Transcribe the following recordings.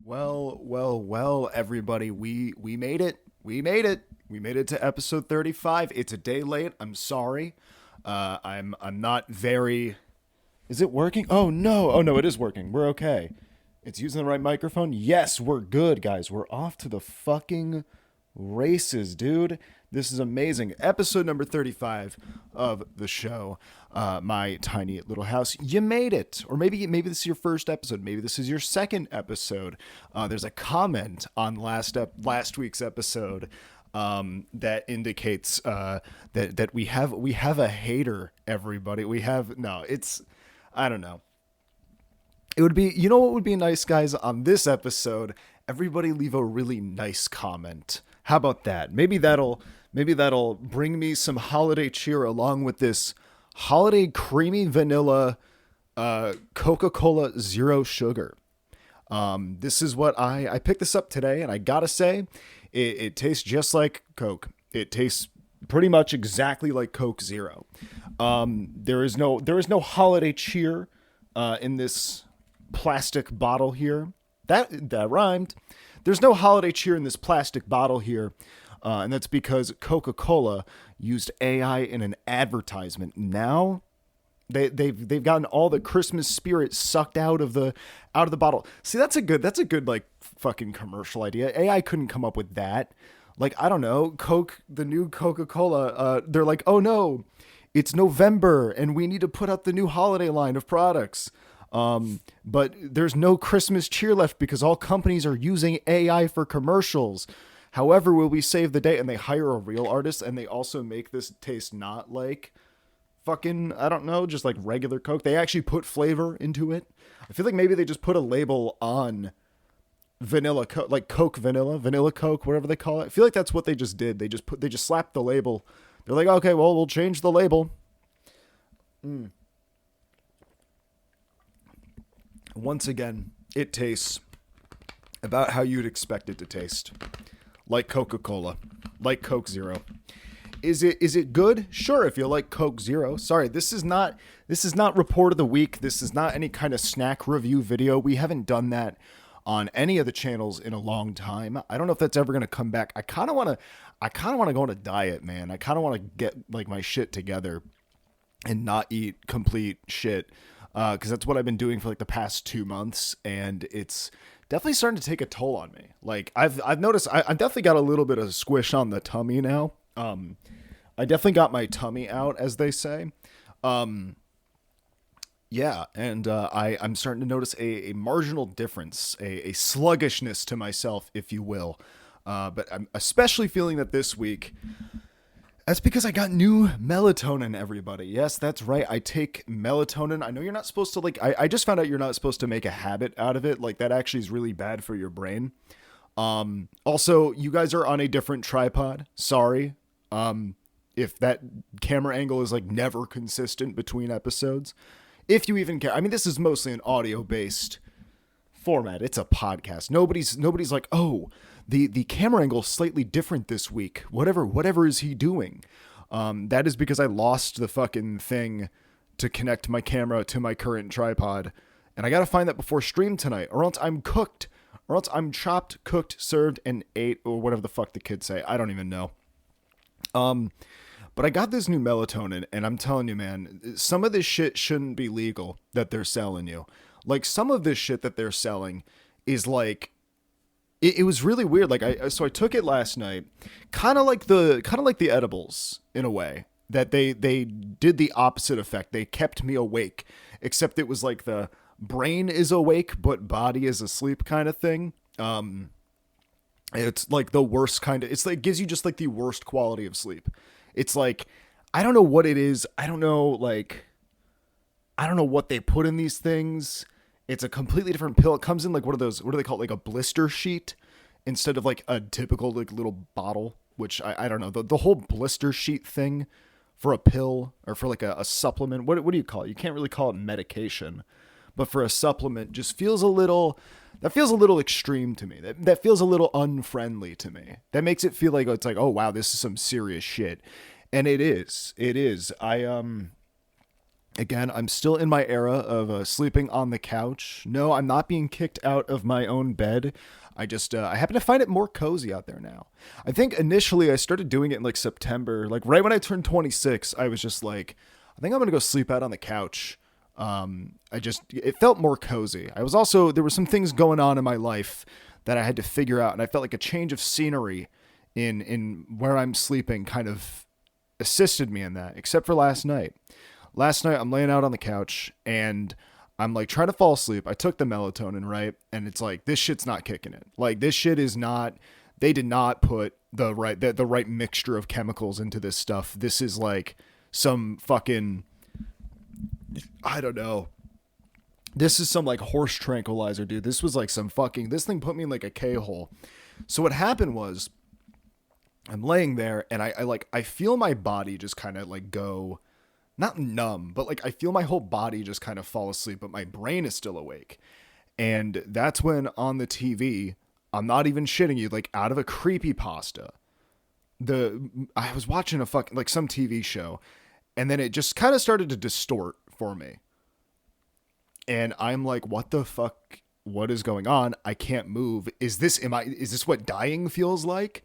Well, everybody, we made it. We made it. We made it to episode 35. It's a day late. I'm sorry. I'm not very. Is it working? Oh no. Oh no, it is working. We're okay. It's using the right microphone. Yes, we're good, guys. We're off to the fucking races, dude. This is amazing. Episode number 35 of the show, My Tiny Little House. You made it. Or maybe this is your first episode. Maybe this is your second episode. There's a comment on last week's episode that indicates that we have a hater, everybody. I don't know. It would be, what would be nice, guys, on this episode? Everybody leave a really nice comment. How about that? Maybe that'll bring me some holiday cheer along with this holiday creamy vanilla Coca-Cola Zero Sugar. This is what I picked this up today, and I gotta say, it tastes just like Coke. It tastes pretty much exactly like Coke Zero. There is no holiday cheer in this plastic bottle here. That rhymed. There's no holiday cheer in this plastic bottle here, and that's because Coca-Cola used AI in an advertisement. Now they've gotten all the Christmas spirit sucked out of the bottle. See, that's a good like fucking commercial idea. AI couldn't come up with that. Like, I don't know, the new Coca-Cola, they're like, oh no, it's November and we need to put out the new holiday line of products. But there's no Christmas cheer left because all companies are using AI for commercials. However, will we save the day? And they hire a real artist, and they also make this taste not like fucking, I don't know, just like regular Coke. They actually put flavor into it. I feel like maybe they just put a label on vanilla Coke, like Coke vanilla Coke, whatever they call it. I feel like that's what they just did. They just slapped the label. They're like, okay, well, we'll change the label. Once again, it tastes about how you'd expect it to taste. Like Coca-Cola. Like Coke Zero. Is it good? Sure, if you like Coke Zero. Sorry, this is not Report of the Week. This is not any kind of snack review video. We haven't done that on any of the channels in a long time. I don't know if that's ever going to come back. I kind of want to go on a diet, man. I kind of want to get like my shit together and not eat complete shit. Because that's what I've been doing for like the past 2 months, and it's definitely starting to take a toll on me. Like I've noticed I've definitely got a little bit of squish on the tummy now. I definitely got my tummy out, as they say. Yeah, and I'm starting to notice a marginal difference, a sluggishness to myself, if you will. But I'm especially feeling that this week. That's because I got new melatonin, everybody. Yes, that's right. I take melatonin. I know you're not supposed to, like, I just found out you're not supposed to make a habit out of it. Like, that actually is really bad for your brain. Also, you guys are on a different tripod. Sorry. If that camera angle is, like, never consistent between episodes. If you even care. I mean, this is mostly an audio-based format. It's a podcast. Nobody's like, oh, the camera angle is slightly different this week. Whatever is he doing? That is because I lost the fucking thing to connect my camera to my current tripod. And I got to find that before stream tonight, or else I'm cooked, or else I'm chopped, cooked, served, and ate, or whatever the fuck the kids say. I don't even know. But I got this new melatonin, and I'm telling you, man, some of this shit shouldn't be legal that they're selling you. Like, some of this shit that they're selling is like, it was really weird. Like, I took it last night, kind of like the edibles in a way, that they did the opposite effect. They kept me awake, except it was like the brain is awake but body is asleep kind of thing. It's like the worst kind of. It's like, it gives you just like the worst quality of sleep. It's like, I don't know what it is. I don't know what they put in these things. It's a completely different pill. It comes in like one of those, what do they call it? Like a blister sheet instead of like a typical like little bottle, which I don't know. The whole blister sheet thing for a pill or for like a supplement. What do you call it? You can't really call it medication, but for a supplement just feels a little extreme to me. That feels a little unfriendly to me. That makes it feel like it's like, oh wow, this is some serious shit. And it is. Again, I'm still in my era of sleeping on the couch. No, I'm not being kicked out of my own bed. I happen to find it more cozy out there now. I think initially I started doing it in like September, like right when I turned 26. I was just like, I think I'm gonna go sleep out on the couch. It felt more cozy. There were some things going on in my life that I had to figure out, and I felt like a change of scenery in where I'm sleeping kind of assisted me in that. Except for last night. Last night I'm laying out on the couch and I'm like trying to fall asleep. I took the melatonin, right? And it's like, this shit's not kicking in. Like this shit is not, they did not put the right mixture of chemicals into this stuff. This is like some fucking, I don't know. This is some like horse tranquilizer, dude. This was like this thing put me in like a K-hole. So what happened was I'm laying there and I feel my body just kind of like go, not numb, but like I feel my whole body just kind of fall asleep, but my brain is still awake. And that's when on the TV, I'm not even shitting you, like out of a creepypasta, I was watching some TV show, and then it just kind of started to distort for me. And I'm like, what the fuck? What is going on? I can't move. Is this what dying feels like?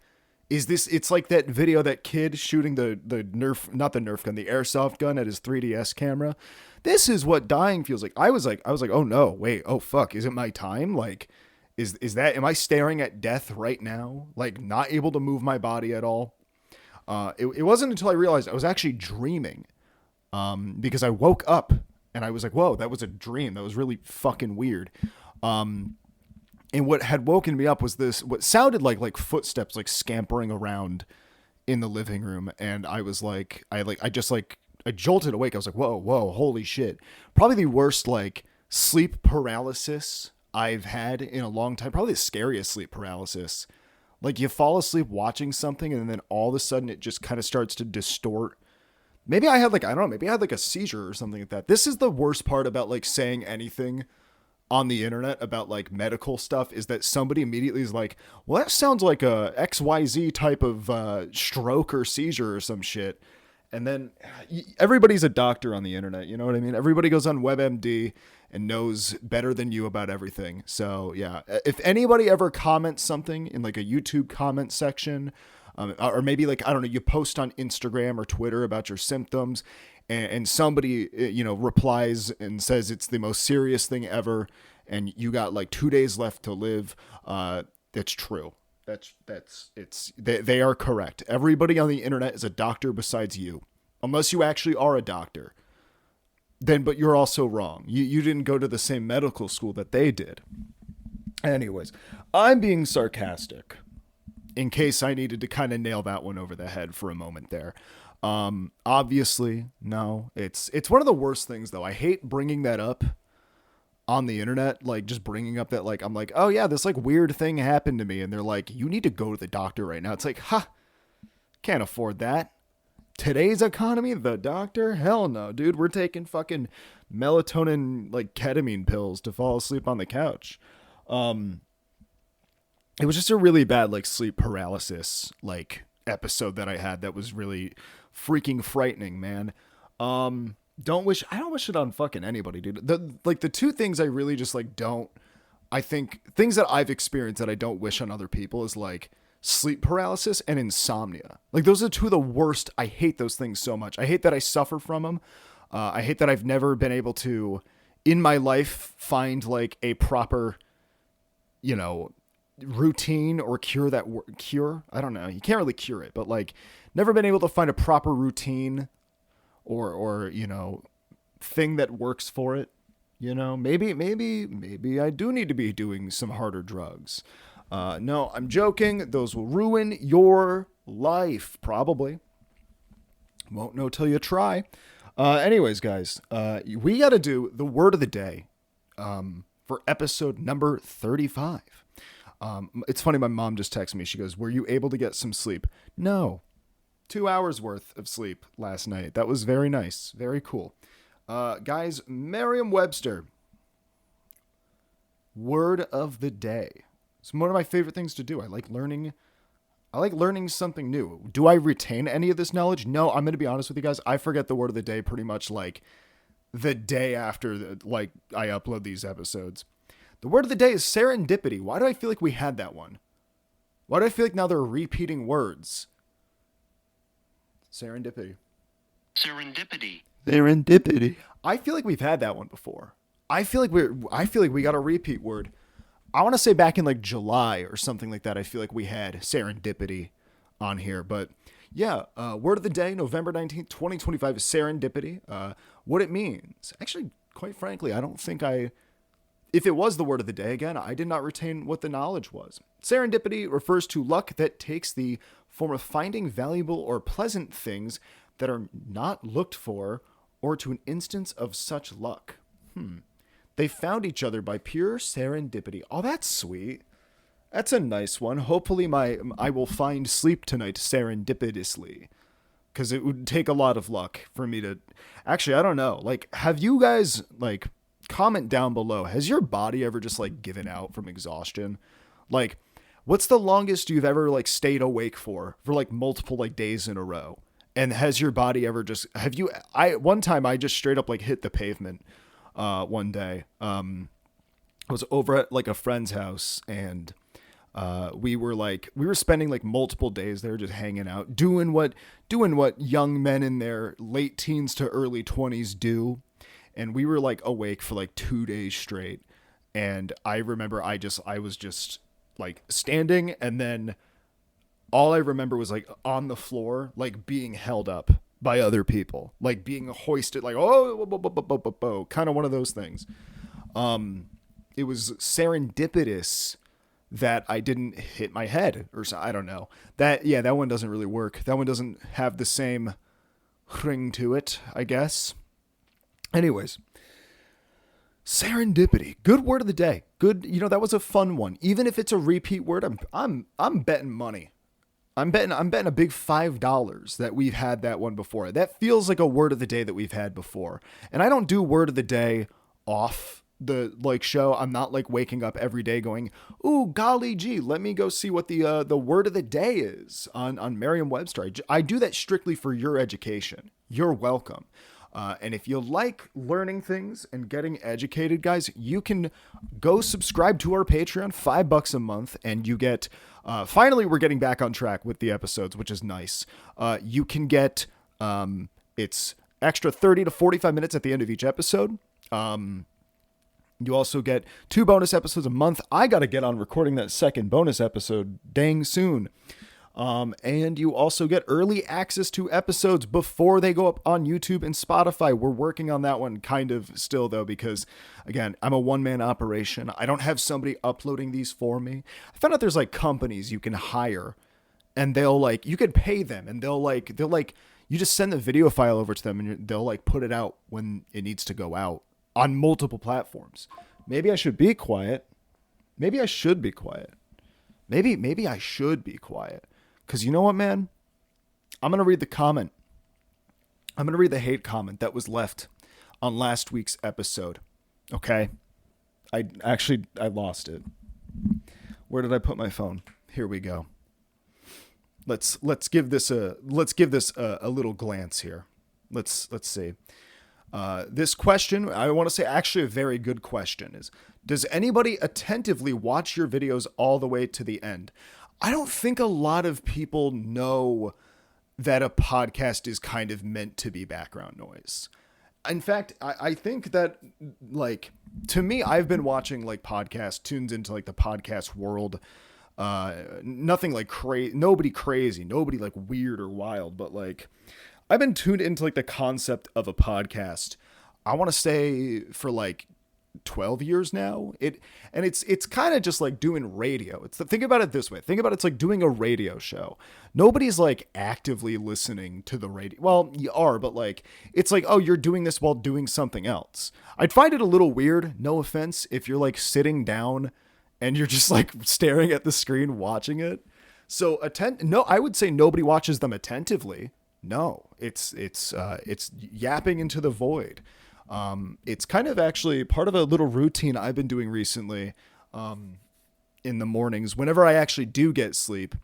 It's like that video, that kid shooting the not the Nerf gun, the airsoft gun at his 3DS camera. This is what dying feels like. I was like, oh no, wait, oh fuck, is it my time? Like, am I staring at death right now? Like, not able to move my body at all. It wasn't until I realized I was actually dreaming, because I woke up and I was like, whoa, that was a dream. That was really fucking weird. And what had woken me up was what sounded like footsteps, like scampering around in the living room. And I was like, I jolted awake. I was like, whoa, holy shit. Probably the worst, like, sleep paralysis I've had in a long time. Probably the scariest sleep paralysis. Like, you fall asleep watching something and then all of a sudden it just kind of starts to distort. Maybe I had maybe I had like a seizure or something like that. This is the worst part about like saying anything on the internet about like medical stuff, is that somebody immediately is like, well, that sounds like a XYZ type of stroke or seizure or some shit. And then everybody's a doctor on the internet. You know what I mean? Everybody goes on WebMD and knows better than you about everything. So yeah, if anybody ever comments something in like a YouTube comment section, or maybe like, I don't know, you post on Instagram or Twitter about your symptoms, and somebody, replies and says it's the most serious thing ever, and you got like 2 days left to live, that's true. They are correct. Everybody on the internet is a doctor besides you, unless you actually are a doctor. But you're also wrong. You didn't go to the same medical school that they did. Anyways, I'm being sarcastic, in case I needed to kind of nail that one over the head for a moment there. Obviously, no, it's one of the worst things though. I hate bringing that up on the internet, like just bringing up that, like, I'm like, oh yeah, this like weird thing happened to me. And they're like, you need to go to the doctor right now. It's like, can't afford that. Today's economy, the doctor? Hell no, dude. We're taking fucking melatonin, like ketamine pills to fall asleep on the couch. It was just a really bad, like, sleep paralysis, like, episode that I had that was really freaking frightening, man. I don't wish it on fucking anybody, dude. The two things I really just, like, I think things that I've experienced that I don't wish on other people is, like, sleep paralysis and insomnia. Like, those are two of the worst. I hate those things so much. I hate that I suffer from them. I hate that I've never been able to, in my life, find, like, a proper, routine or cure I don't know, you can't really cure it, but like never been able to find a proper routine or thing that works for it. Maybe I do need to be doing some harder drugs. No, I'm joking. Those will ruin your life, probably. Won't know till you try. Anyways, guys, we got to do the word of the day for episode number 35. It's funny, my mom just texted me. She goes, were you able to get some sleep? No. 2 hours worth of sleep last night. That was very nice. Very cool. Guys, Merriam-Webster. Word of the day. It's one of my favorite things to do. I like learning something new. Do I retain any of this knowledge? No, I'm going to be honest with you guys. I forget the word of the day pretty much like the day after I upload these episodes. The word of the day is serendipity. Why do I feel like we had that one? Why do I feel like now they're repeating words? Serendipity. Serendipity. Serendipity. I feel like we've had that one before. I feel like we got a repeat word. I want to say back in like July or something like that. I feel like we had serendipity on here, but yeah, word of the day, November 19th, 2025 is serendipity. What it means. Actually, quite frankly, I don't think if it was the word of the day, again, I did not retain what the knowledge was. Serendipity refers to luck that takes the form of finding valuable or pleasant things that are not looked for, or to an instance of such luck. They found each other by pure serendipity. Oh, that's sweet. That's a nice one. Hopefully I will find sleep tonight serendipitously. Because it would take a lot of luck for me to... Actually, I don't know. Like, have you guys, like... Comment down below. Has your body ever just like given out from exhaustion? Like, what's the longest you've ever like stayed awake for like multiple like days in a row? And has your body ever just, one time I just straight up like hit the pavement, one day. I was over at like a friend's house, and we were spending like multiple days there just hanging out, doing what young men in their late teens to early 20s do. And we were like awake for like 2 days straight. And I remember I was just like standing, and then all I remember was like on the floor, like being held up by other people, like being hoisted, like, kind of one of those things. It was serendipitous that I didn't hit my head or so. I don't know. That one doesn't really work. That one doesn't have the same ring to it, I guess. Anyways, serendipity, good word of the day. Good, that was a fun one. Even if it's a repeat word, I'm betting money. I'm betting a big $5 that we've had that one before. That feels like a word of the day that we've had before. And I don't do word of the day off the like show. I'm not like waking up every day going, "Ooh, golly gee, let me go see what the word of the day is on Merriam-Webster." I do that strictly for your education. You're welcome. And if you like learning things and getting educated, guys, you can go subscribe to our Patreon, $5 a month, and you get, finally, we're getting back on track with the episodes, which is nice. You can get, it's extra 30 to 45 minutes at the end of each episode. You also get 2 bonus episodes a month. I got to get on recording that second bonus episode dang soon. And you also get early access to episodes before they go up on YouTube and Spotify. We're working on that one kind of still, though, because, again, I'm a one-man operation. I don't have somebody uploading these for me. I found out there's, like, companies you can hire, and they'll, like, you could pay them, and they'll you just send the video file over to them, and they'll, like, put it out when it needs to go out on multiple platforms. Maybe I should be quiet. Maybe I should be quiet. Maybe I should be quiet. Because you know what, man? I'm going to read the comment. I'm going to read the hate comment that was left on last week's episode. Okay? I lost it. Where did I put my phone? Here we go. Let's give this a little glance here. Let's see. This question, I want to say actually a very good question, is, does anybody attentively watch your videos all the way to the end? I don't think a lot of people know that a podcast is kind of meant to be background noise. In fact, I think that, like, to me, I've been watching like podcast tunes into like the podcast world. Nothing like nobody crazy, nobody like weird or wild, but like I've been tuned into like the concept of a podcast. I want to say for like 12 years now. It's kind of just like doing radio. Think about it this way. Think about it's like doing a radio show. Nobody's like actively listening to the radio. Well, you are, but like it's like, oh, you're doing this while doing something else. I'd find it a little weird, no offense, if you're like sitting down and you're just like staring at the screen watching it. So I would say nobody watches them attentively. No, it's yapping into the void. It's kind of actually part of a little routine I've been doing recently, in the mornings, whenever I actually do get sleep,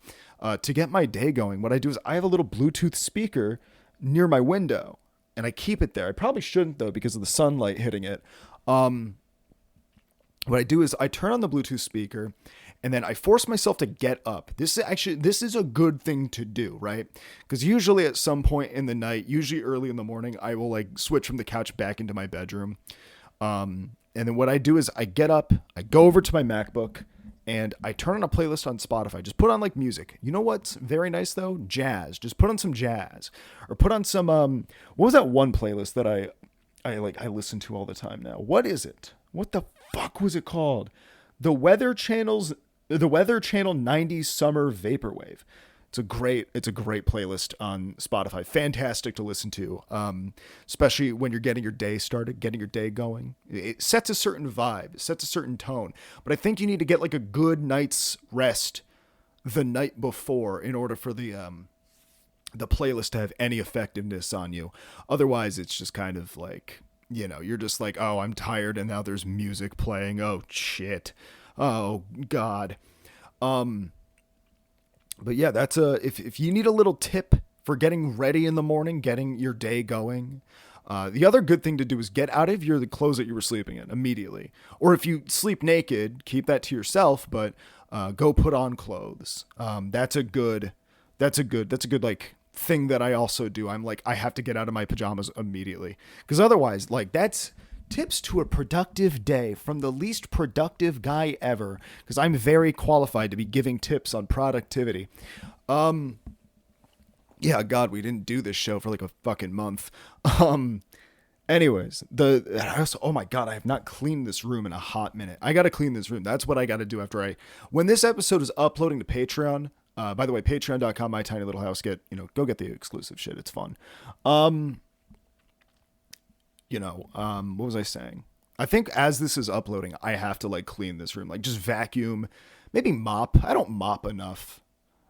to get my day going. What I do is I have a little Bluetooth speaker near my window, and I keep it there. I probably shouldn't though because of the sunlight hitting it. What I do is I turn on the Bluetooth speaker and then I force myself to get up. This is a good thing to do, right? Because usually at some point in the night, usually early in the morning, I will like switch from the couch back into my bedroom. And then what I do is I get up, I go over to my MacBook, and I turn on a playlist on Spotify. Just put on like music. You know what's very nice though? Jazz. Just put on some jazz, or put on some what was that one playlist that I listen to all the time now? What is it? What the fuck was it called? The Weather Channel 90s Summer Vaporwave. It's a great playlist on Spotify. Fantastic to listen to, especially when you're getting your day started, getting your day going. It sets a certain vibe, it sets a certain tone. But I think you need to get like a good night's rest the night before in order for the playlist to have any effectiveness on you. Otherwise, it's just kind of like, you're just like, oh, I'm tired, and now there's music playing. Oh shit. Oh God. But yeah, that's if you need a little tip for getting ready in the morning, getting your day going. The other good thing to do is get out of the clothes that you were sleeping in immediately. Or if you sleep naked, keep that to yourself, but go put on clothes. That's a good like thing that I also do. I'm like, I have to get out of my pajamas immediately. Because otherwise, like, that's tips to a productive day from the least productive guy ever, because I'm very qualified to be giving tips on productivity. Yeah, God, we didn't do this show for like a fucking month. Anyways, oh my God, I have not cleaned this room in a hot minute. I got to clean this room. That's what I got to do when this episode is uploading to Patreon. By the way, patreon.com, my tiny little house, go get the exclusive shit. It's fun. What was I saying? I think as this is uploading, I have to like clean this room, like just vacuum, maybe mop. I don't mop enough.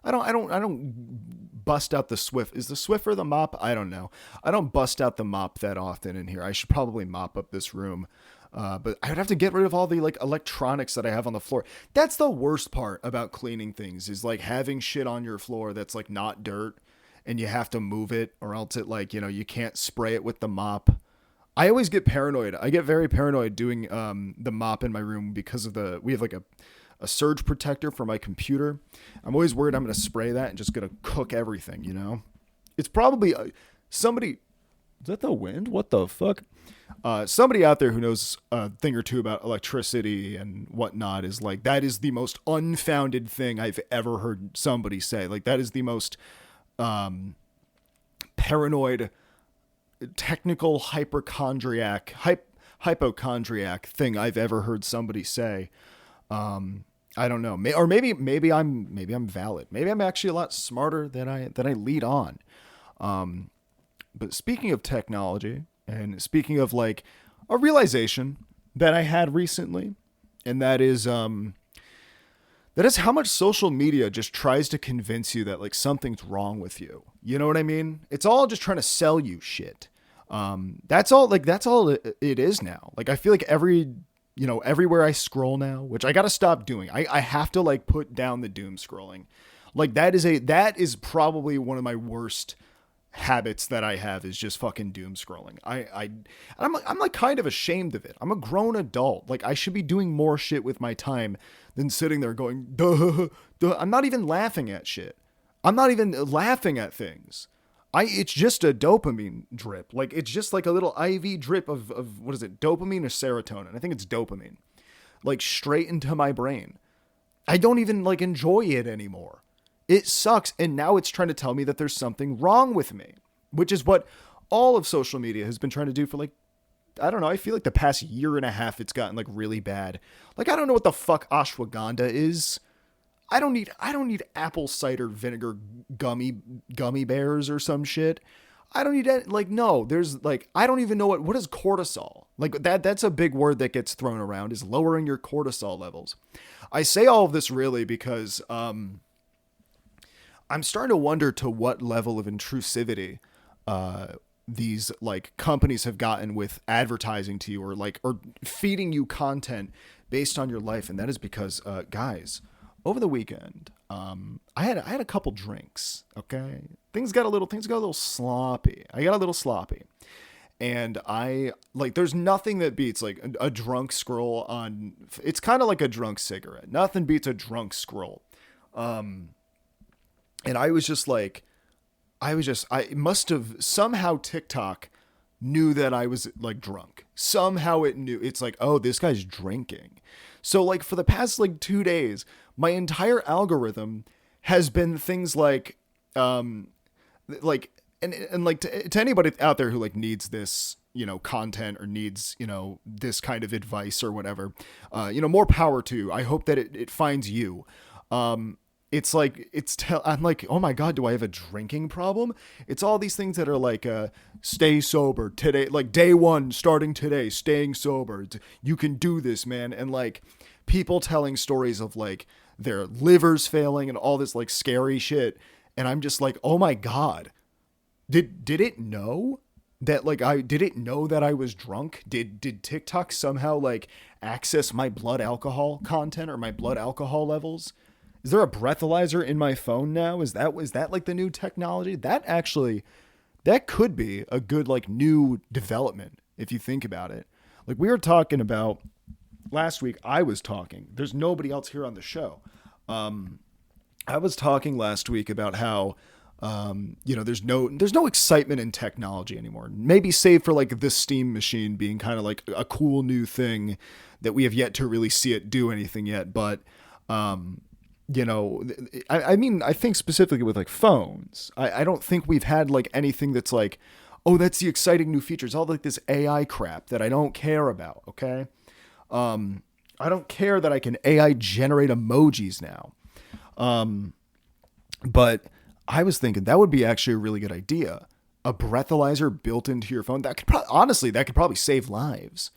I don't bust out the Swift. Is the Swiffer the mop? I don't know. I don't bust out the mop that often in here. I should probably mop up this room. But I would have to get rid of all the like electronics that I have on the floor. That's the worst part about cleaning things, is like having shit on your floor that's like not dirt and you have to move it, or else it like, you can't spray it with the mop. I always get paranoid. I get very paranoid doing the mop in my room because we have like a surge protector for my computer. I'm always worried I'm going to spray that and just going to cook everything, It's probably somebody. Is that the wind? What the fuck? Somebody out there who knows a thing or two about electricity and whatnot is like, that is the most unfounded thing I've ever heard somebody say. Like, that is the most paranoid, technical hypochondriac thing I've ever heard somebody say. I don't know. Or maybe I'm valid. Maybe I'm actually a lot smarter than I lead on. But speaking of technology, and speaking of like a realization that I had recently, and that is how much social media just tries to convince you that like something's wrong with you. You know what I mean? It's all just trying to sell you shit. That's all it is now. Like, I feel like everywhere I scroll now, which I got to stop doing. I have to like put down the doom scrolling. Like, that is probably one of my worst habits that I have, is just fucking doom scrolling. I'm like kind of ashamed of it. I'm a grown adult. Like, I should be doing more shit with my time than sitting there going, duh, duh. I'm not even laughing at shit. I'm not even laughing at things. It's just a dopamine drip. Like, it's just like a little IV drip of what is it? Dopamine or serotonin? I think it's dopamine. Like, straight into my brain. I don't even like enjoy it anymore. It sucks. And now it's trying to tell me that there's something wrong with me, which is what all of social media has been trying to do for like, I don't know. I feel like the past year and a half, it's gotten like really bad. Like, I don't know what the fuck ashwagandha is. I don't need apple cider vinegar gummy bears or some shit. I don't need that. Like, no, there's like, I don't even know what is cortisol. Like, that's a big word that gets thrown around, is lowering your cortisol levels. I say all of this really because, I'm starting to wonder to what level of intrusivity, these like companies have gotten with advertising to you, or feeding you content based on your life. And that is because, guys, over the weekend, I had a couple drinks. Okay, things got a little sloppy. I got a little sloppy, And I like, there's nothing that beats like a drunk scroll on, it's kind of like a drunk cigarette. Nothing beats a drunk scroll. And I was just like, I must have somehow TikTok knew that I was like drunk. Somehow it knew. It's like, oh, this guy's drinking. So like for the past like 2 days, my entire algorithm has been things like, and like to anybody out there who like needs this, content or needs, this kind of advice or whatever, more power to. I hope that it finds you. It's like I'm like, oh my god, do I have a drinking problem? It's all these things that are like, stay sober today, like day one starting today, staying sober. You can do this, man. And like people telling stories of like their livers failing and all this like scary shit. And I'm just like, oh my god, did it know that like did it know that I was drunk? Did TikTok somehow like access my blood alcohol content or my blood alcohol levels? Is there a breathalyzer in my phone now? Is that like the new technology? That could be a good like new development if you think about it. Like we were talking about last week, I was talking. There's nobody else here on the show. I was talking last week about how there's no excitement in technology anymore. Maybe save for like the steam machine being kind of like a cool new thing that we have yet to really see it do anything yet, but I mean, I think specifically with like phones, I don't think we've had like anything that's like, oh, that's the exciting new features. All like this AI crap that I don't care about. Okay. I don't care that I can AI generate emojis now. But I was thinking that would be actually a really good idea. A breathalyzer built into your phone. That could probably save lives.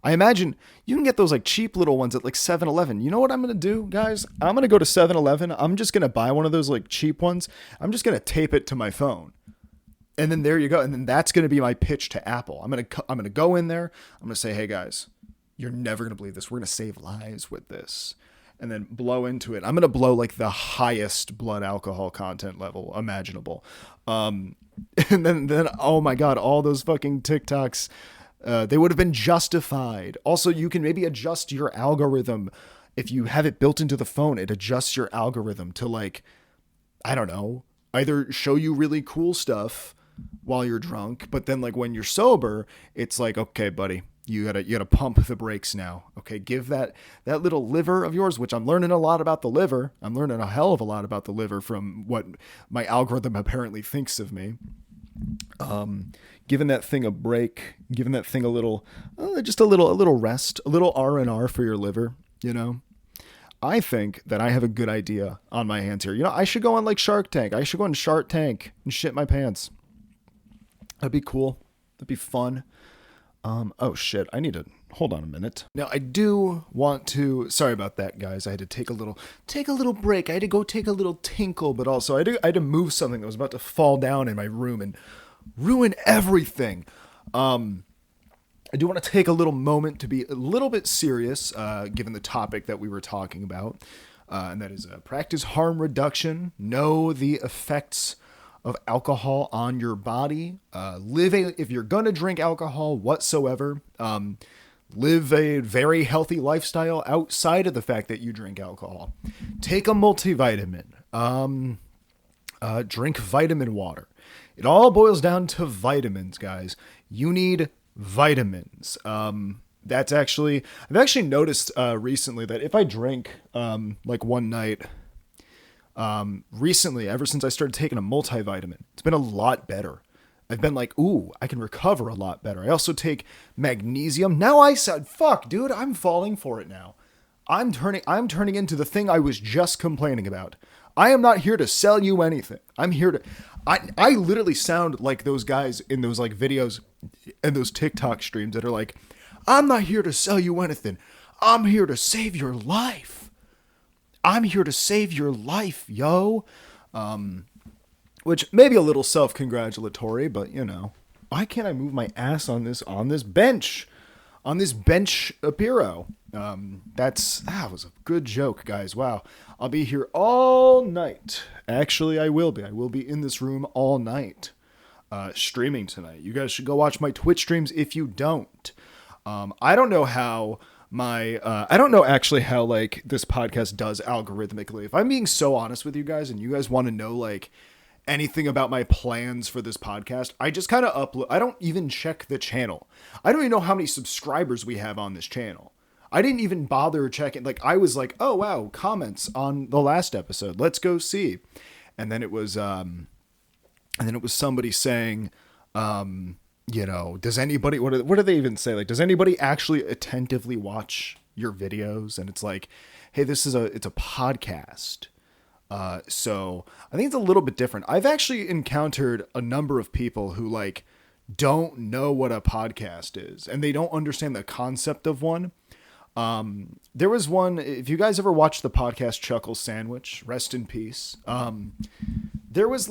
I imagine you can get those like cheap little ones at like 7-Eleven. You know what I'm going to do, guys? I'm going to go to 7-Eleven. I'm just going to buy one of those like cheap ones. I'm just going to tape it to my phone. And then there you go. And then that's going to be my pitch to Apple. I'm going to go in there. I'm going to say, "Hey guys, you're never going to believe this. We're going to save lives with this." And then blow into it. I'm going to blow like the highest blood alcohol content level imaginable. And then oh my God, all those fucking TikToks, they would have been justified. Also, you can maybe adjust your algorithm. If you have it built into the phone, it adjusts your algorithm to like, I don't know, either show you really cool stuff while you're drunk, but then like when you're sober, it's like, okay, buddy, you gotta pump the brakes now. Okay, give that little liver of yours, which I'm learning a lot about the liver. I'm learning a hell of a lot about the liver from what my algorithm apparently thinks of me. Giving that thing a break, giving that thing a little, just a little rest, a little R&R for your liver, I think that I have a good idea on my hands here. I should go on like Shark Tank. I should go on Shark Tank and shit my pants. That'd be cool. That'd be fun. Oh shit, I need to hold on a minute. Now I do want to, sorry about that guys. I had to take a little break. I had to go take a little tinkle, but also I had to move something that was about to fall down in my room and ruin everything. I do want to take a little moment to be a little bit serious, given the topic that we were talking about. And that is practice harm reduction. Know the effects of alcohol on your body. If you're going to drink alcohol whatsoever, live a very healthy lifestyle outside of the fact that you drink alcohol. Take a multivitamin. Drink vitamin water. It all boils down to vitamins, guys. You need vitamins. I've actually noticed recently that if I drink like one night, recently, ever since I started taking a multivitamin, it's been a lot better. I've been like, ooh, I can recover a lot better. I also take magnesium. Now I said, fuck, dude, I'm falling for it now. I'm turning into the thing I was just complaining about. I am not here to sell you anything. I'm here to, I literally sound like those guys in those like videos and those TikTok streams that are like, I'm not here to sell you anything. I'm here to save your life. I'm here to save your life, yo. Which may be a little self-congratulatory, but why can't I move my ass on this bench? On this bench bureau. That was a good joke, guys. Wow. I'll be here all night. Actually, I will be. I will be in this room all night. streaming tonight. You guys should go watch my Twitch streams if you don't. I don't know how I don't know actually how like this podcast does algorithmically. If I'm being so honest with you guys and you guys want to know like anything about my plans for this podcast, I just kind of upload. I don't even check the channel. I don't even know how many subscribers we have on this channel. I didn't even bother checking. Like I was like, oh wow, comments on the last episode. Let's go see. And then it was somebody saying, does anybody, what do they even say? Like, does anybody actually attentively watch your videos? And it's like, hey, it's a podcast. So I think it's a little bit different. I've actually encountered a number of people who like don't know what a podcast is and they don't understand the concept of one. There was one, if you guys ever watched the podcast Chuckle Sandwich, rest in peace. There was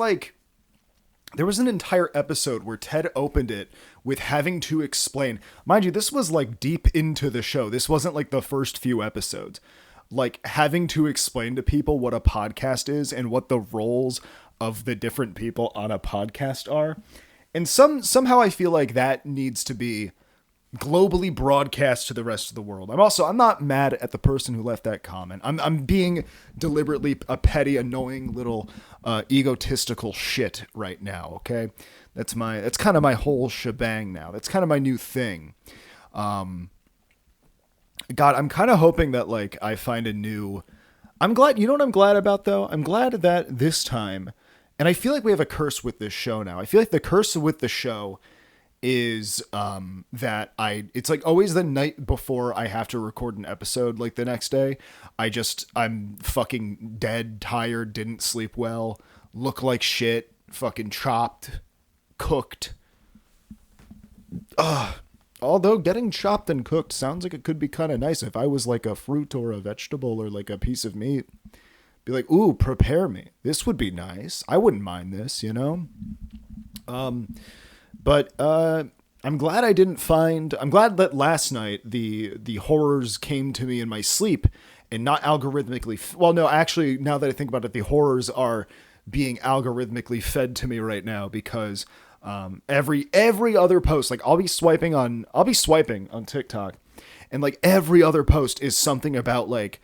an entire episode where Ted opened it with having to explain, mind you, this was like deep into the show. This wasn't like the first few episodes, like having to explain to people what a podcast is and what the roles of the different people on a podcast are. And somehow I feel like that needs to be globally broadcast to the rest of the world. I'm not mad at the person who left that comment. I'm being deliberately a petty, annoying little egotistical shit right now. Okay. That's kind of my whole shebang now. That's kind of my new thing. God, I'm kind of hoping that like I find I'm glad, you know what I'm glad about though? I'm glad that this time, and I feel like we have a curse with this show now. I feel like the curse with the show is that it's like always the night before I have to record an episode, like the next day, I'm fucking dead, tired, didn't sleep well, look like shit, fucking chopped, cooked. Although getting chopped and cooked sounds like it could be kind of nice if I was like a fruit or a vegetable or like a piece of meat. Be like, ooh, prepare me. This would be nice. I wouldn't mind this, you know? But I'm glad I'm glad that last night the horrors came to me in my sleep and not algorithmically. Well, no, actually, now that I think about it, the horrors are being algorithmically fed to me right now because every other post, like I'll be swiping on TikTok, and like every other post is something about like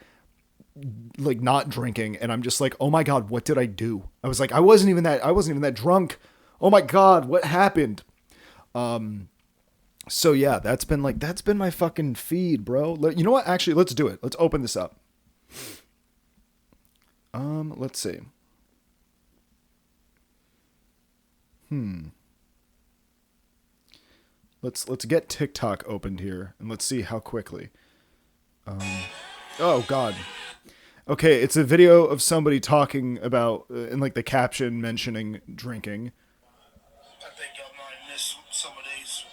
not drinking, and I'm just like, oh my God, what did I do? I was like, I wasn't even that drunk. Oh my God, what happened? So yeah, that's been my fucking feed, bro. You know what? Actually, let's do it. Let's open this up. Let's see. Let's get TikTok opened here and let's see how quickly. Oh God. Okay, it's a video of somebody talking about, in like the caption mentioning drinking. I think y'all might miss some of these.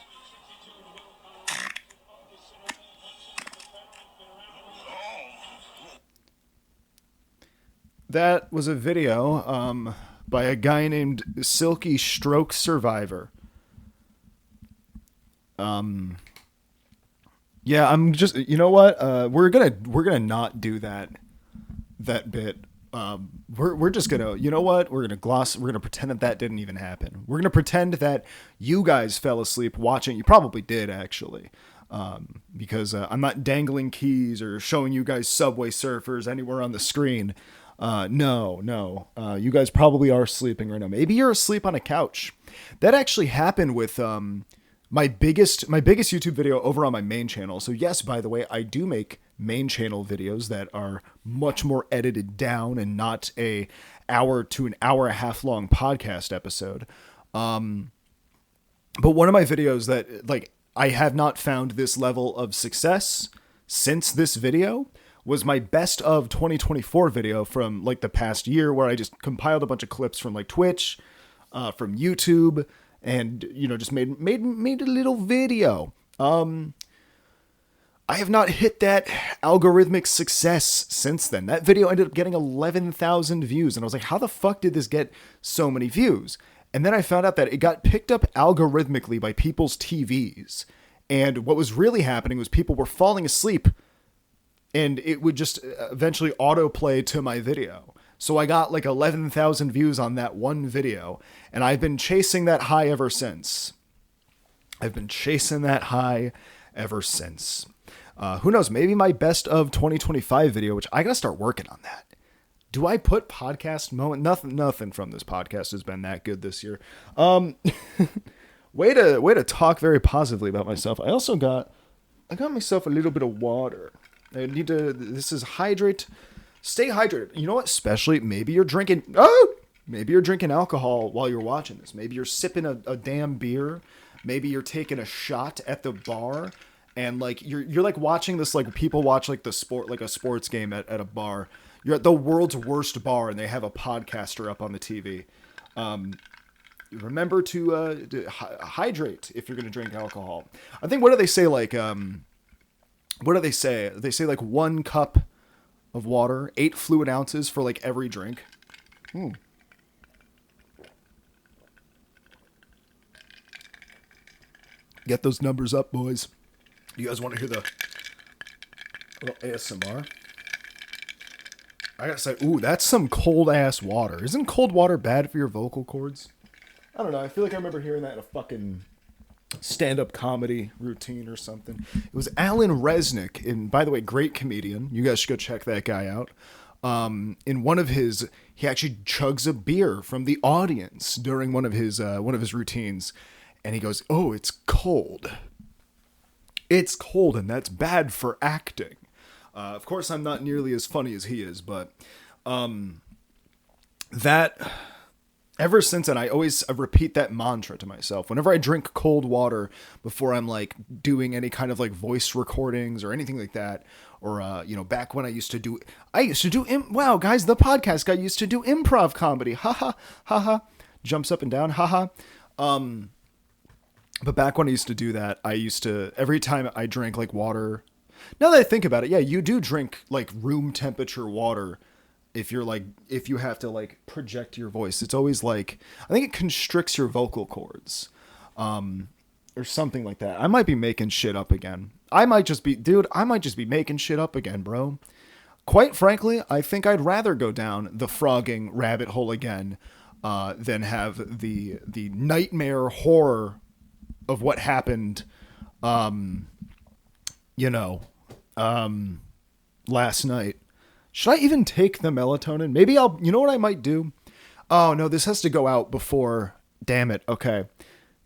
That was a video by a guy named Silky Stroke Survivor. Yeah, I'm just, you know what? We're gonna not do that bit. We're just gonna, you know what? We're gonna pretend that didn't even happen. We're gonna pretend that you guys fell asleep watching. You probably did actually. Because I'm not dangling keys or showing you guys Subway Surfers anywhere on the screen. No. You guys probably are sleeping right now. Maybe you're asleep on a couch. That actually happened with my biggest YouTube video over on my main channel. So yes, by the way, I do make main channel videos that are much more edited down and not a hour to an hour and a half long podcast episode. But one of my videos that like I have not found this level of success since this video was my best of 2024 video from like the past year, where I just compiled a bunch of clips from like Twitch, from YouTube, and just made a little video. I have not hit that algorithmic success since then. That video ended up getting 11,000 views, and I was like, how the fuck did this get so many views? And then I found out that it got picked up algorithmically by people's TVs. And what was really happening was people were falling asleep and it would just eventually autoplay to my video. So I got like 11,000 views on that one video, and I've been chasing that high ever since. I've been chasing that high ever since. Who knows? Maybe my best of 2025 video, which I gotta start working on that. Do I put podcast moment? Nothing from this podcast has been that good this year. Way to talk very positively about myself. I got myself a little bit of water. I need to. This is hydrate. Stay hydrated. You know what? Especially maybe you're drinking. Maybe you're drinking alcohol while you're watching this. Maybe you're sipping a damn beer. Maybe you're taking a shot at the bar, and like you're like watching this like people watch like a sports game at a bar. You're at the world's worst bar, and they have a podcaster up on the TV. Remember to hydrate if you're going to drink alcohol. I think, what do they say? Like, what do they say? They say like 1 cup of water, 8 fluid ounces for like every drink. Get those numbers up, boys. You guys want to hear the little ASMR? I gotta say, ooh, that's some cold ass water. Isn't cold water bad for your vocal cords? I don't know. I feel like I remember hearing that in a fucking stand-up comedy routine or something. It was Alan Resnick, and by the way, great comedian. You guys should go check that guy out. In one of his, he actually chugs a beer from the audience during one of his routines, and he goes, "Oh, it's cold. It's cold, and that's bad for acting." Of course, I'm not nearly as funny as he is, but that ever since then, I repeat that mantra to myself. Whenever I drink cold water before I'm like doing any kind of like voice recordings or anything like that, or back when I used to do wow, guys, the podcast guy used to do improv comedy. Haha, haha, jumps up and down, haha. But back when I used to do that, every time I drank like water. Now that I think about it, yeah, you do drink like room temperature water if you have to like project your voice. It's always like, I think it constricts your vocal cords, or something like that. I might be making shit up again. I might just be making shit up again, bro. Quite frankly, I think I'd rather go down the frogging rabbit hole again, than have the nightmare horror of what happened, last night. Should I even take the melatonin? Maybe you know what I might do? Oh no, this has to go out before, damn it. Okay.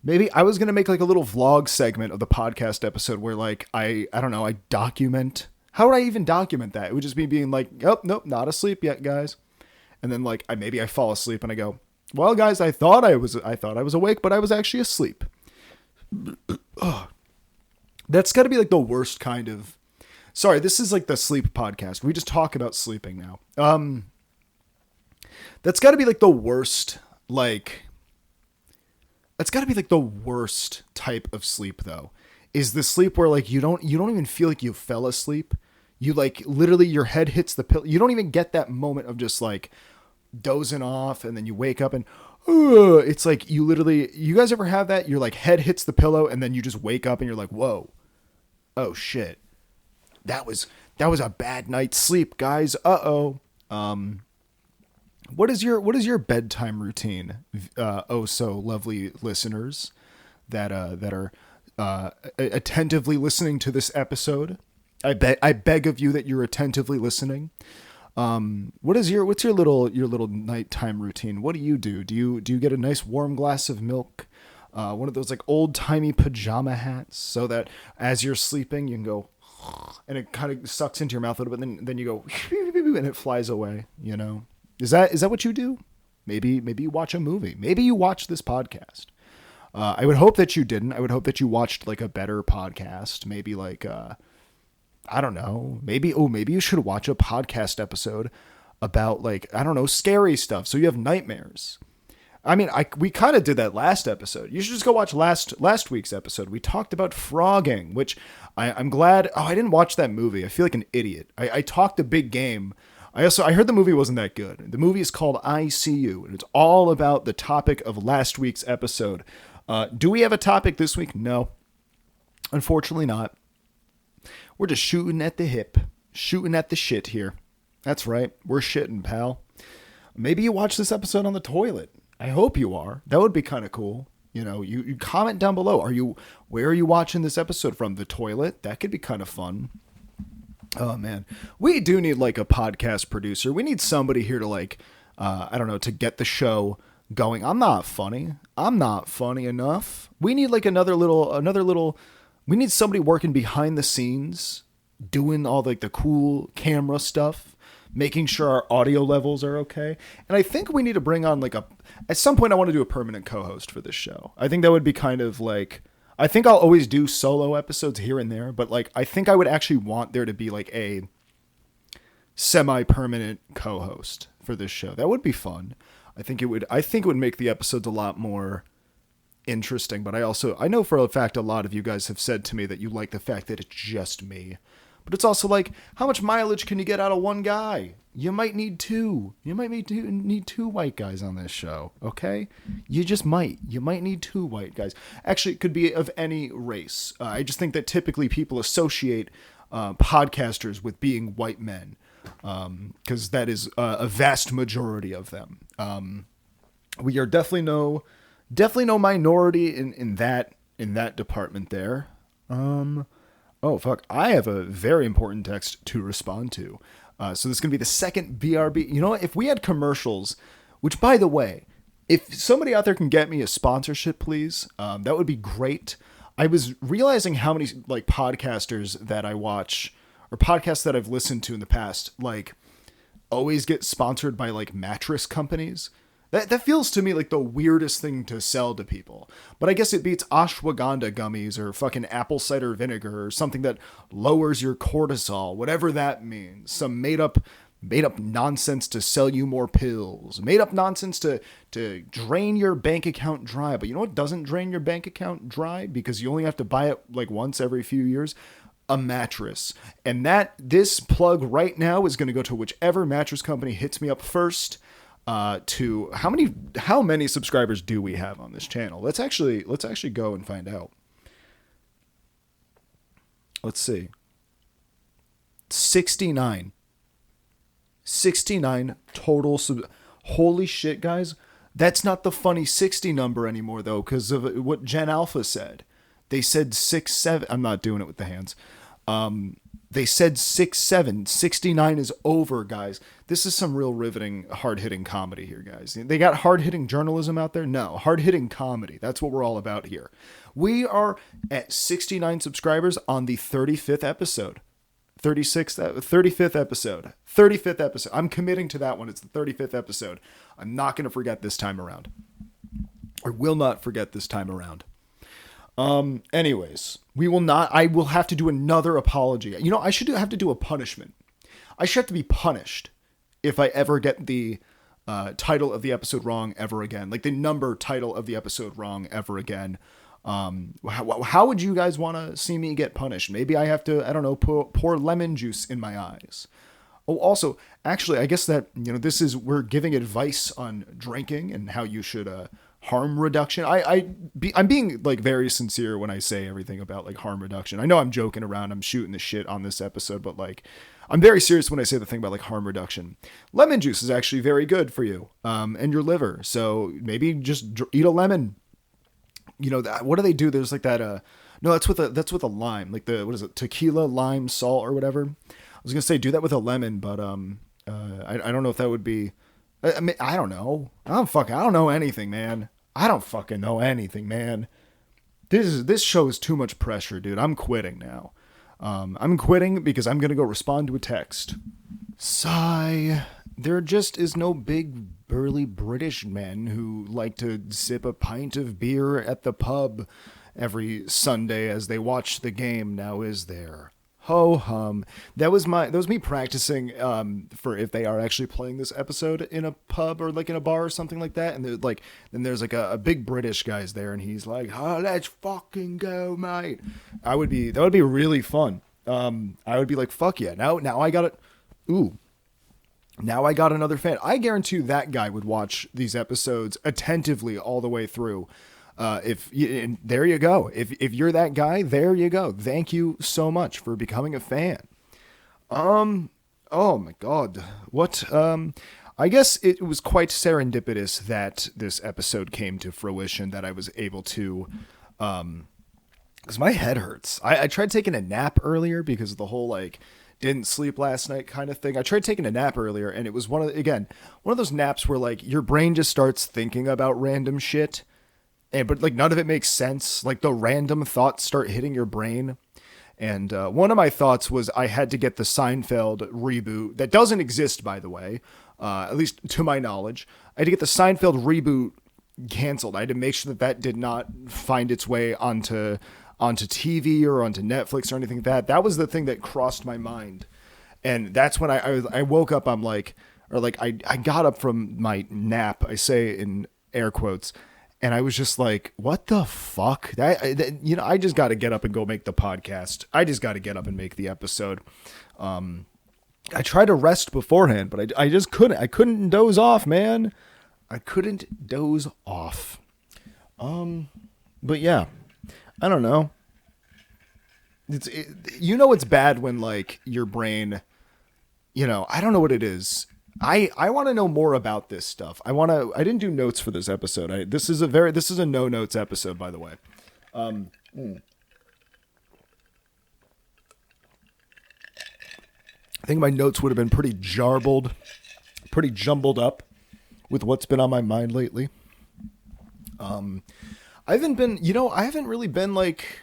Maybe I was going to make like a little vlog segment of the podcast episode where like, I don't know, I document. How would I even document that? It would just be being like, oh, nope, not asleep yet, guys. And then like, I fall asleep and I go, well, guys, I thought I was awake, but I was actually asleep. That's got to be like the worst kind of. Sorry, this is like the sleep podcast. We just talk about sleeping now. That's got to be like the worst, that's got to be like the worst type of sleep though. Is the sleep where like you don't even feel like you fell asleep. You like literally your head hits the pillow. You don't even get that moment of just like dozing off and then you wake up and it's like you guys ever have that? Your like head hits the pillow and then you just wake up and you're like, whoa, oh shit. That was a bad night's sleep, guys. Uh-oh. What is your bedtime routine? Oh, so lovely listeners that are attentively listening to this episode. I beg of you that you're attentively listening. What's your little nighttime routine? What do you do? Do you get a nice warm glass of milk? One of those like old timey pajama hats so that as you're sleeping, you can go, and it kind of sucks into your mouth a little bit, and then you go, and it flies away, you know? Is that what you do? Maybe you watch a movie. Maybe you watch this podcast. I would hope that you didn't. I would hope that you watched like a better podcast. Maybe like, I don't know. Maybe you should watch a podcast episode about like, I don't know, scary stuff. So you have nightmares. I mean, we kind of did that last episode. You should just go watch last week's episode. We talked about frogging, which I'm glad. Oh, I didn't watch that movie. I feel like an idiot. I talked a big game. I heard the movie wasn't that good. The movie is called I See You, and it's all about the topic of last week's episode. Do we have a topic this week? No, unfortunately not. We're just shooting at the hip, shooting at the shit here. That's right. We're shitting, pal. Maybe you watch this episode on the toilet. I hope you are. That would be kind of cool. You comment down below. Where are you watching this episode from? The toilet? That could be kind of fun. Oh man, we do need like a podcast producer. We need somebody here to like, I don't know, to get the show going. I'm not funny. I'm not funny enough. We need like another little. We need somebody working behind the scenes, doing all like the cool camera stuff, making sure our audio levels are okay. And I think we need to bring on at some point I want to do a permanent co-host for this show. I think that would be kind of like, I think I'll always do solo episodes here and there, but like, I think I would actually want there to be like a semi-permanent co-host for this show. That would be fun. I think it would make the episodes a lot more interesting, but I know for a fact a lot of you guys have said to me that you like the fact that it's just me. But it's also like, how much mileage can you get out of one guy? You might need two. You might need two white guys on this show, okay? You just might. You might need two white guys. Actually, it could be of any race. I just think that typically people associate podcasters with being white men, because that is a vast majority of them. We are definitely no minority in that department there. Oh, fuck. I have a very important text to respond to. So this is going to be the second BRB. You know what? If we had commercials, which, by the way, if somebody out there can get me a sponsorship, please, that would be great. I was realizing how many like podcasters that I watch or podcasts that I've listened to in the past, like, always get sponsored by like mattress companies. That feels to me like the weirdest thing to sell to people. But I guess it beats ashwagandha gummies or fucking apple cider vinegar or something that lowers your cortisol, whatever that means. Some made up nonsense to sell you more pills. Made up nonsense to drain your bank account dry. But you know what doesn't drain your bank account dry? Because you only have to buy it like once every few years? A mattress. And this plug right now is going to go to whichever mattress company hits me up first. To how many subscribers do we have on this channel? Let's actually go and find out. Let's see. 69 total holy shit, guys. That's not the funny 60 number anymore though, because of what Gen Alpha said. They said 67. I'm not doing it with the hands. They said 67. 69 is over, guys. This is some real riveting, hard-hitting comedy here, guys. They got hard-hitting journalism out there? No, hard-hitting comedy. That's what we're all about here. We are at 69 subscribers on the 35th episode. 35th episode. I'm committing to that one. It's the 35th episode. I'm not going to forget this time around. Or will not forget this time around. Anyways, I will have to do another apology. You know, I should have to do a punishment. I should have to be punished if I ever get the title of the episode wrong ever again. Like the number title of the episode wrong ever again. How would you guys want to see me get punished? Maybe I have to, I don't know, pour lemon juice in my eyes. Oh, also, actually, I guess that, we're giving advice on drinking and how you should, harm reduction. I'm being like very sincere when I say everything about like harm reduction. I know I'm joking around. I'm shooting the shit on this episode, but like I'm very serious when I say the thing about like harm reduction. Lemon juice is actually very good for you, and your liver. So maybe just eat a lemon. What do they do? There's like that. No, that's with a lime. Like what is it? Tequila, lime, salt, or whatever. I was gonna say do that with a lemon, but I don't know if that would be. I mean, I don't know. I don't know anything, man. I don't fucking know anything, man. This show is too much pressure, dude. I'm quitting now. I'm quitting because I'm gonna go respond to a text. Sigh. There just is no big burly British men who like to sip a pint of beer at the pub every Sunday as they watch the game, now is there? Ho hum. That was me practicing for if they are actually playing this episode in a pub or like in a bar or something like that, and then there's like a big British guy's there and he's like, "Oh, let's fucking go, mate." That would be really fun. I would be like, "Fuck yeah." Now I got it. Ooh. Now I got another fan. I guarantee that guy would watch these episodes attentively all the way through. And there you go. If you're that guy, there you go. Thank you so much for becoming a fan. Oh my God. What, I guess it was quite serendipitous that this episode came to fruition, that I was able to, because my head hurts. I tried taking a nap earlier because of the whole like didn't sleep last night kind of thing. I tried taking a nap earlier, and it was one of those naps where like your brain just starts thinking about random shit, but like none of it makes sense. Like the random thoughts start hitting your brain. And one of my thoughts was I had to get the Seinfeld reboot that doesn't exist, by the way, at least to my knowledge. I had to get the Seinfeld reboot canceled. I had to make sure that that did not find its way onto TV or onto Netflix or anything like that. That was the thing that crossed my mind. And that's when I woke up. I got up from my nap, I say in air quotes, and I was just like, what the fuck? I just got to get up and go make the podcast. I just got to get up and make the episode. I tried to rest beforehand, but I just couldn't. I couldn't doze off, man. I couldn't doze off. But yeah, I don't know. It's bad when like your brain, I don't know what it is. I want to know more about this stuff. I didn't do notes for this episode. This is a no notes episode, by the way. I think my notes would have been pretty jumbled up with what's been on my mind lately. I haven't really been like,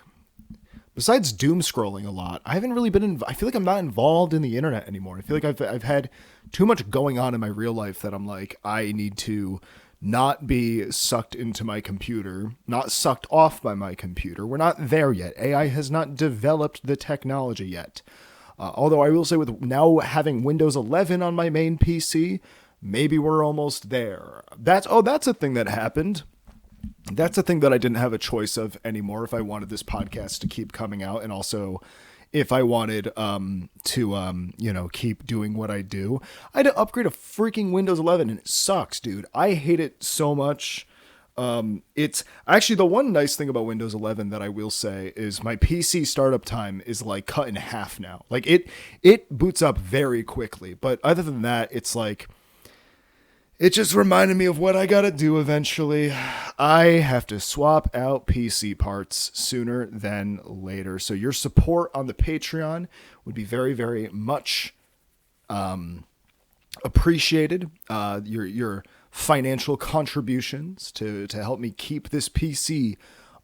besides doom scrolling a lot, I haven't really been I feel like I'm not involved in the internet anymore. I feel like I've had too much going on in my real life that I'm like, I need to not be sucked into my computer, not sucked off by my computer. We're not there yet. AI has not developed the technology yet. Although I will say, with now having Windows 11 on my main PC, maybe we're almost there. That's a thing that happened. That's a thing that I didn't have a choice of anymore if I wanted this podcast to keep coming out, and also if I wanted to keep doing what I do. I had to upgrade a freaking Windows 11, and it sucks, dude. I hate it so much. It's actually, the one nice thing about Windows 11 that I will say is my PC startup time is like cut in half now. Like it boots up very quickly, but other than that, it's like, it just reminded me of what I gotta do eventually. I have to swap out PC parts sooner than later. So your support on the Patreon would be very, very much appreciated. Your financial contributions to help me keep this PC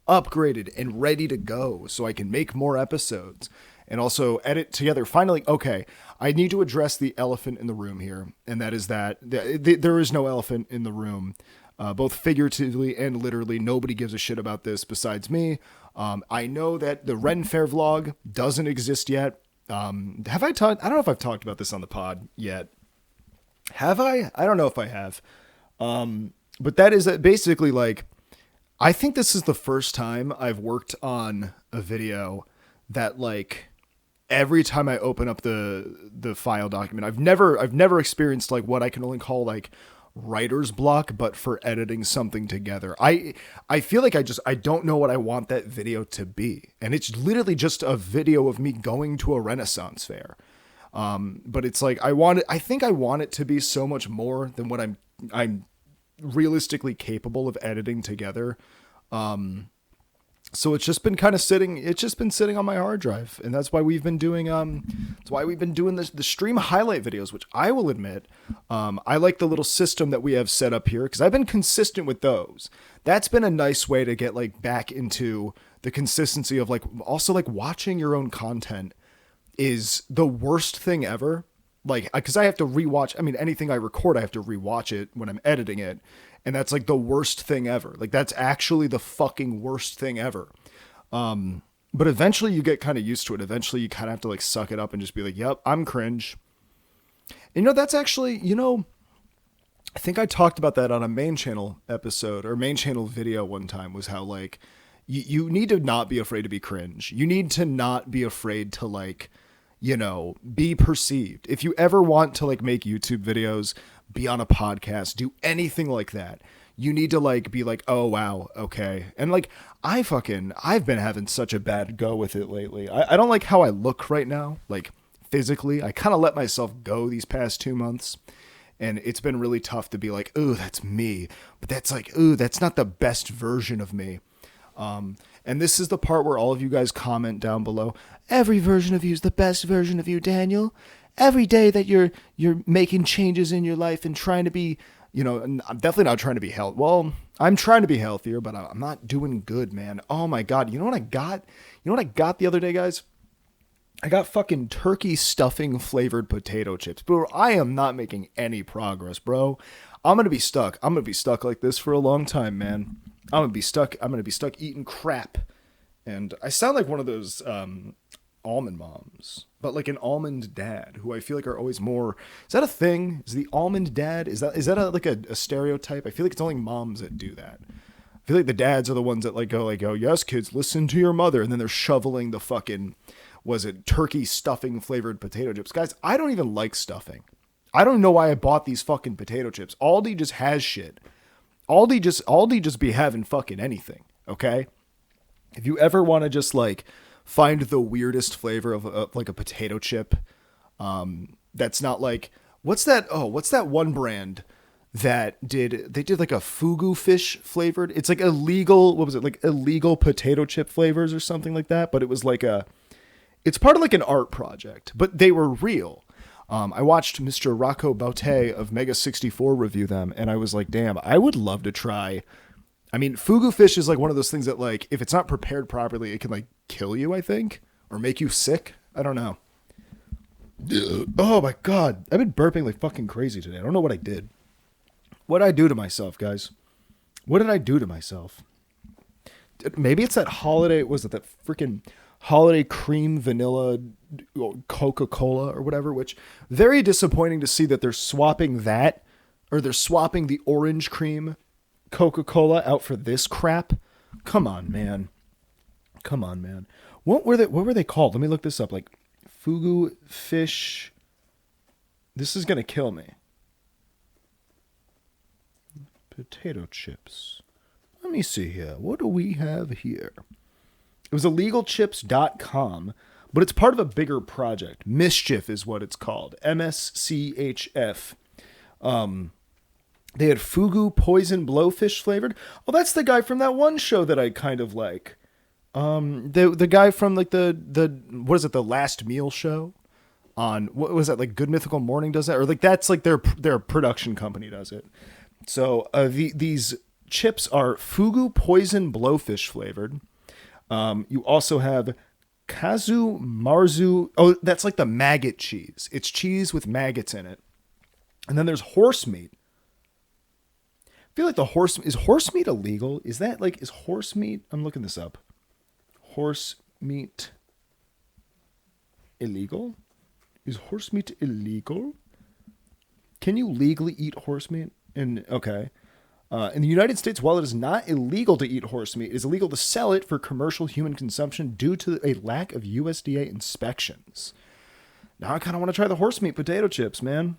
upgraded and ready to go so I can make more episodes and also edit together. Finally, okay, I need to address the elephant in the room here, and that is that there is no elephant in the room, both figuratively and literally. Nobody gives a shit about this besides me. I know that the Ren Fair vlog doesn't exist yet. Have I talked? I don't know if I've talked about this on the pod yet. Have I? I don't know if I have. But that is basically like, I think this is the first time I've worked on a video that like every time I open up the file document, I've never experienced like what I can only call like writer's block, but for editing something together. I feel like I don't know what I want that video to be. And it's literally just a video of me going to a Renaissance fair. But it's like, I think I want it to be so much more than what I'm realistically capable of editing together. So it's just been kind of sitting on my hard drive, and that's why we've been doing the stream highlight videos, which I will admit, I like the little system that we have set up here because I've been consistent with those. That's been a nice way to get like back into the consistency of like, also like watching your own content is the worst thing ever. Like, because I have to rewatch, I mean, anything I record, I have to rewatch it when I'm editing it. And that's like the worst thing ever. Like, that's actually the fucking worst thing ever. But eventually you get kind of used to it. Eventually you kind of have to like suck it up and just be like, yep, I'm cringe. And that's actually, I think I talked about that on a main channel episode or main channel video one time, was how like, you need to not be afraid to be cringe. You need to not be afraid to like, be perceived. If you ever want to like make YouTube videos, be on a podcast, do anything like that, you need to like be like, oh wow, okay. And like, I've been having such a bad go with it lately. I don't like how I look right now, like physically. I kind of let myself go these past 2 months, And it's been really tough to be like, ooh, that's me. But that's like, ooh, that's not the best version of me. And this is the part where all of you guys comment down below. Every version of you is the best version of you, Daniel. Every day that you're making changes in your life and trying to be, and I'm definitely not trying to be healthy. Well, I'm trying to be healthier, but I'm not doing good, man. Oh my God. You know what I got? You know what I got the other day, guys? I got fucking turkey stuffing flavored potato chips. Bro, I am not making any progress, bro. I'm going to be stuck. I'm going to be stuck like this for a long time, man. I'm going to be stuck eating crap. And I sound like one of those almond moms, but like an almond dad who I feel like are always more. Is that a thing? Is the almond dad? Is that a stereotype? I feel like it's only moms that do that. I feel like the dads are the ones that go, yes, kids, listen to your mother. And then they're shoveling the fucking, was it turkey stuffing flavored potato chips? Guys, I don't even like stuffing. I don't know why I bought these fucking potato chips. Aldi just has shit. Aldi just be having fucking anything. Okay. If you ever want to just like find the weirdest flavor of a potato chip, that's not like, what's that one brand that did like a fugu fish flavored, it's like illegal, what was it, like illegal potato chip flavors or something like that, but it was like it's part of like an art project, but they were real. I watched Mr. Rocco Baute of Mega 64 review them, and I was like, damn, I would love to try. I mean, fugu fish is like one of those things that like, if it's not prepared properly, it can like kill you, I think, or make you sick. I don't know. Oh my God. I've been burping like fucking crazy today. I don't know what I did. What did I do to myself, guys? What did I do to myself? Maybe it's that holiday, was it that freaking holiday cream vanilla Coca-Cola or whatever, which very disappointing to see that they're swapping that, or they're swapping the orange cream Coca-Cola out for this crap. Come on, man. What were they called? Let me look this up. Like fugu fish. This is gonna kill me. Potato chips. Let me see here. What do we have here? It was illegalchips.com, but it's part of a bigger project. Mischief is what it's called. MSCHF. They had fugu poison blowfish flavored. Oh, that's the guy from that one show that I kind of like. The guy from like the what is it, the Last Meal show on, what was that, like Good Mythical Morning does that, or like that's like their production company does it. So these chips are fugu poison blowfish flavored. You also have kazu marzu. Oh, that's like the maggot cheese. It's cheese with maggots in it. And then there's horse meat. I feel like is horse meat illegal? Is horse meat? I'm looking this up. Horse meat illegal? Is horse meat illegal? Can you legally eat horse meat? Okay. In the United States, while it is not illegal to eat horse meat, it is illegal to sell it for commercial human consumption due to a lack of USDA inspections. Now I kind of want to try the horse meat potato chips, man.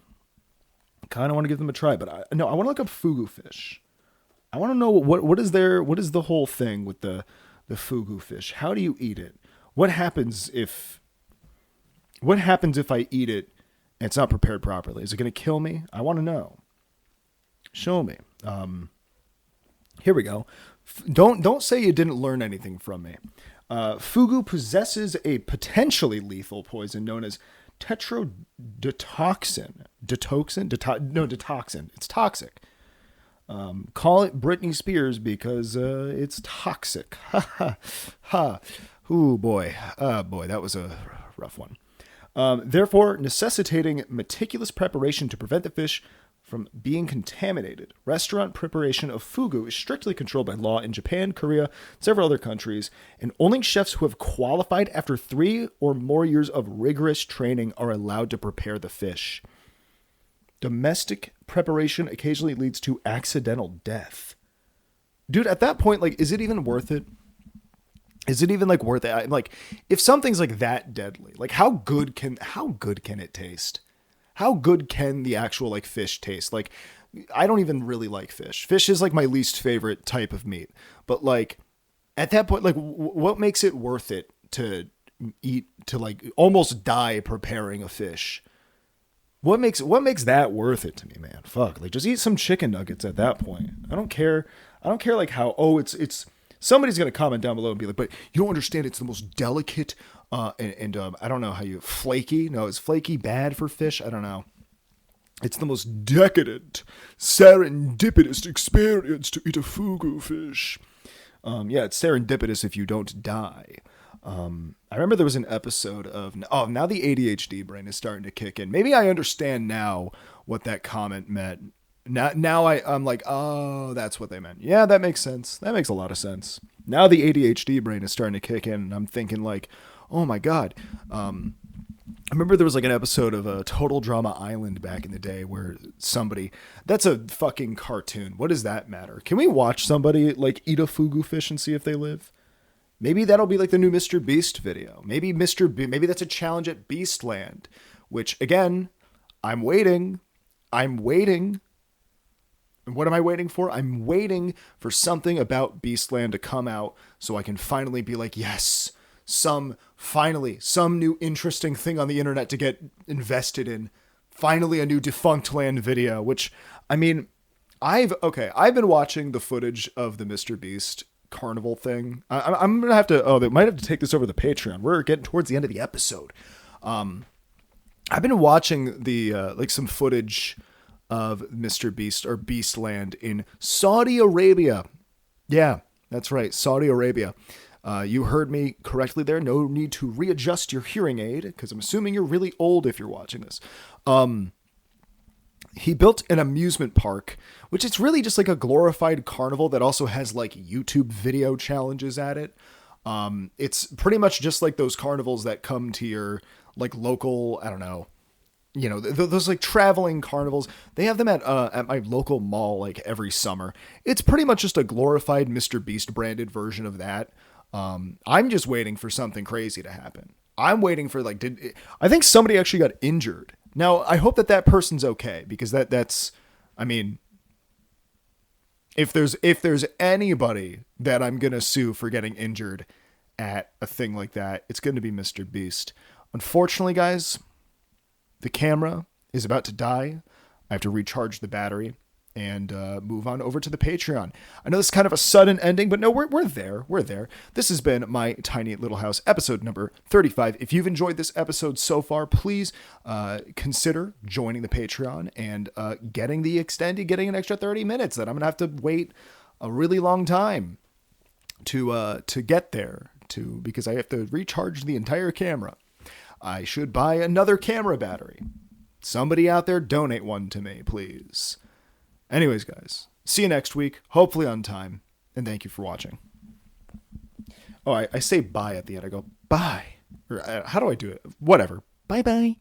Kind of want to give them a try, but I want to look up fugu fish. I want to know what is the whole thing with the fugu fish? How do you eat it? What happens if I eat it and it's not prepared properly? Is it going to kill me? I want to know. Show me. Here we go. Don't say you didn't learn anything from me. Fugu possesses a potentially lethal poison known as tetrodotoxin. Detoxin. It's toxic. Call it Britney Spears because it's toxic. Ha ha ha. Ooh boy. Boy, that was a rough one. Therefore, necessitating meticulous preparation to prevent the fish from being contaminated. Restaurant preparation of fugu is strictly controlled by law in Japan, Korea, several other countries, and only chefs who have qualified after 3 or more years of rigorous training are allowed to prepare the fish. Domestic preparation occasionally leads to accidental death. Dude, at that point, like, is it even worth it? Is it even like worth it? Like, if something's like that deadly, like how good can it taste? How good can the actual like fish taste? Like, I don't even really like fish. Fish is like my least favorite type of meat. But like at that point, like what makes it worth it to eat, to like almost die preparing a fish? What makes that worth it to me, man? Fuck, like just eat some chicken nuggets at that point. I don't care. I don't care like how it's somebody's gonna comment down below and be like, but you don't understand. It's the most delicate and I don't know how you flaky. No, is flaky bad for fish? I don't know. It's the most decadent, serendipitous experience to eat a fugu fish. Yeah, it's serendipitous if you don't die. I remember there was an episode of, now the ADHD brain is starting to kick in. Maybe I understand now what that comment meant. Now I'm like, oh, that's what they meant. Yeah, that makes sense. That makes a lot of sense. Now the ADHD brain is starting to kick in, and I'm thinking like, oh my God. I remember there was like an episode of Total Drama Island back in the day where that's a fucking cartoon. What does that matter? Can we watch somebody like eat a fugu fish and see if they live? Maybe that'll be like the new Mr. Beast video. Maybe maybe that's a challenge at Beastland, which again, I'm waiting. And what am I waiting for? I'm waiting for something about Beastland to come out so I can finally be like, yes, some new interesting thing on the internet to get invested in. Finally, a new Defunct Land video, which, I mean, I've been watching the footage of the Mr. Beast carnival thing. I'm gonna have to, they might have to take this over the Patreon. We're getting towards the end of the episode. I've been watching the, like some footage of Mr. Beast or Beastland in Saudi Arabia. Yeah, that's right. Saudi Arabia. You heard me correctly there. No need to readjust your hearing aid because I'm assuming you're really old if you're watching this. He built an amusement park, which is really just like a glorified carnival that also has like YouTube video challenges at it. It's pretty much just like those carnivals that come to your like local, I don't know, those like traveling carnivals. They have them at my local mall like every summer. It's pretty much just a glorified Mr. Beast branded version of that. I'm just waiting for something crazy to happen. I'm waiting for I think somebody actually got injured. Now, I hope that person's okay because that's, I mean, if there's anybody that I'm going to sue for getting injured at a thing like that, it's going to be Mr. Beast. Unfortunately, guys, the camera is about to die. I have to recharge the battery and move on over to the Patreon. I know this is kind of a sudden ending, but no, we're there. We're there. This has been My Tiny Little House, episode number 35. If you've enjoyed this episode so far, please consider joining the Patreon and getting an extra 30 minutes that I'm going to have to wait a really long time to get there because I have to recharge the entire camera. I should buy another camera battery. Somebody out there donate one to me, please. Anyways, guys, see you next week, hopefully on time, and thank you for watching. Oh, I say bye at the end. I go, bye. Or how do I do it? Whatever. Bye-bye.